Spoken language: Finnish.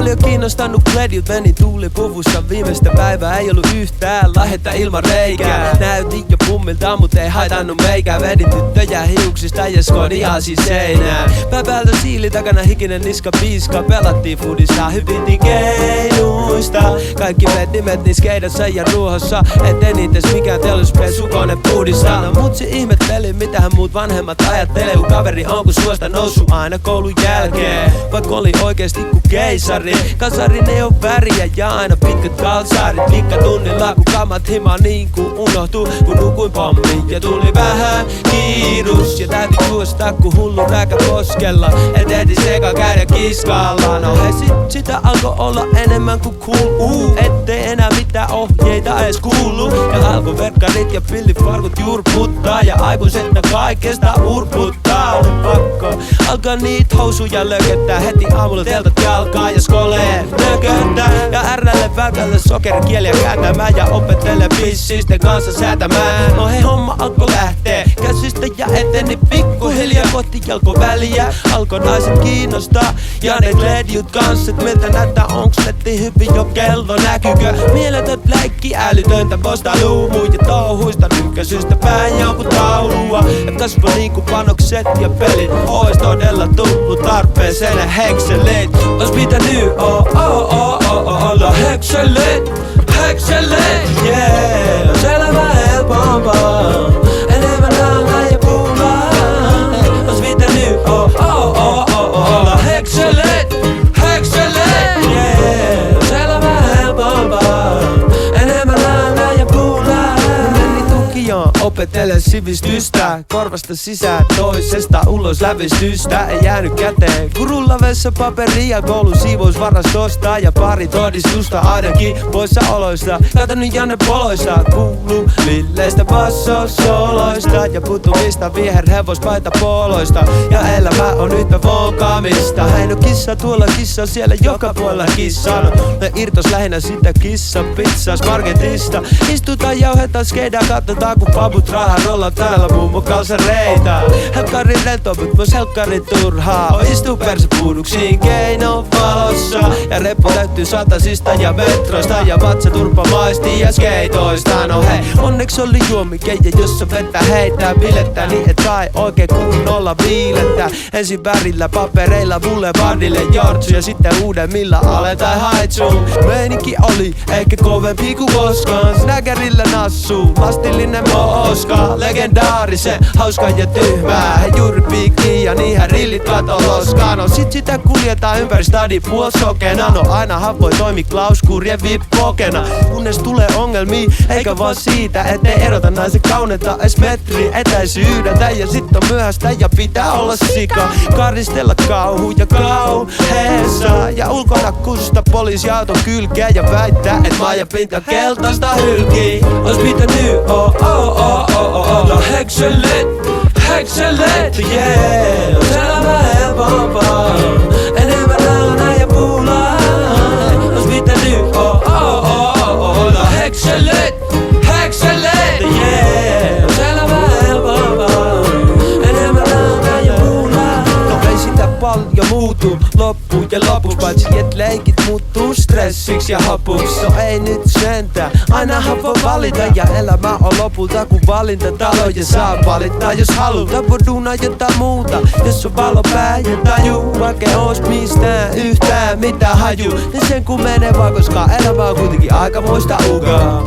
paljon kiinnostanut kledjut, menin tuulipuvussa viimeistä päivää. Ei ollut yhtään lahetta ilman reikää. Näytin jo pummilta, mut ei haitannut meikää. Vedin tyttöjä hiuksista ja skodiasi seinään. Päpäältä siili takana hikinen niska piiska. Pelattiin foodissa, hypittiin keinuista. Kaikki vettimet niin skeidassa ja ruohossa. Et enites mikään teollisuuspesukone puudissa. No mutsi ihmetteli mitähän muut vanhemmat ajattelee. Kun kaveri on kun suosta noussut aina koulun jälkeen. Vaikka oli oikeesti ku keisari. Kalsarin ei oo väriä ja aina pitkät kalsarit. Likka tunnilla kun kamat hima niin kuin unohtuu. Kun nukuin pommi ja tuli vähän kiirus. Ja täytyy juosta ku hullu rääkä poskella. Et ehdis eka käydä kiskalla. No hei sitä alkoi olla enemmän kuin cool. Ettei enää mitään ohjeita ees kuulu. Ja alkoi verkkarit ja pillifarkut jurputtaa. Ja aikuiset ne kaikesta urputtaa. On pakko alkaa niit housuja lököttää. Heti aamulla teltat jalkaa ja skolee lököttää. Ja RL välkälle sokerikieliä kääntämään. Ja opettele pissisten kanssa säätämään. No hei homma alkoi lähtee käsistä ja eteni pikkuhiljaa kohti jalkoväliä. Alkoi naiset kiinnostaa ja ne kledjut kanssa. Et miltä näyttää onks netti hyvin jo kello näkykö? Mieletön leikki älytöntä postailuu. Muita touhuista nykkäisystä päin jonkun taulua. Ja kasvo niinku panokset ja pelit. Ois todella tullut tarpeeseen ne hekselit. Ois pitänyt olla hekselit. Hekselit, yeah. Ois elämä helpompaa. Enemmän nalaa ja pullaa. Ois pitänyt olla hekselit. Hekselit, yeah. Ois elämä helpompaa. Enemmän nalaa ja pullaa. Meni tukioon opetelle sivistystä. Korvasta sisään toisesta ulos lävistystä. Ei jäänyt käteen kurulla vessapaperia. Koulun siivousvarastosta ja pari todistusta ainakin poissaoloista. Katanut Janne poloista. Kuuluu lilleistä bassosoloista ja putuvista viherhevospaita poloista. Ja elämä on yhtä vokaamista. Häin on kissa tuolla, kissa siellä joka puolella kissa. No, ne irtos lähinnä sitä kissa pizzas marketista. Istutaan jauhetaan skeidää, katsotaan kun pabut rahaa rolla täällä mummo kalsareita. Helkkari rento, mut myös helkkari turhaa. Istuu persepuuduksiin keinon valossa. Ja reppu löytyy satasista ja metroista. Ja vatsa turpa maisti ja skeitoista. No hei, onneks oli juomikeijä, jossa vettä heitää bilettää. Niin et sai oikein kunnolla viilettä. Ensin värillä papereilla boulevardille jortsu. Ja sitten uudemmilla aletaan haitsuun. Meininki oli ehkä kovempi kuin koskaan. Snäkärillä nassuu, lastillinen moska. Legendaarisen, hauska ja tyhmää. He juuri piikkiin ja niinhän rillit katoloskaan. No sit sitä kuljetaan ympäri stadi puolsokena. No ainahan voi toimi Klaus Kurje vippokena. Kunnes tulee ongelmia, eikä vaan siitä, ettei erota naisen kauneutta ees metri etäisyydeltä. Ja sit on myöhäistä ja pitää olla sika. Karistella kauhu ja kauheessa. Ja ulkona kusta poliisiauton kylkeä. Ja väittää, et maajapinta keltaista hylkii. Ois pitänyt olla hekselit. Hekselit, yeah. Ois elämä helpompaa. Enemmän nalaa ja pullaa. Ois pitänyt olla hekselit. Hekselit, yeah. Ois elämä helpompaa. Enemmän nalaa ja pullaa. No ei sitä paljon muutu loppuun ja lopuksi. Paitsi et leikit muuttuu stressiksi ja hapuksi. No ei nyt sentään, ainahan voi valita. Ja elämä on lopulta kun valintatalo. Ja saa valittaa jos haluta. Voi duunaa jotain muuta, jos on valopää ja taju. Vaikka ois mistään yhtään mitään haju. Niin sen kun menee vaan, koska elämä on kuitenkin aikamoista ugaa.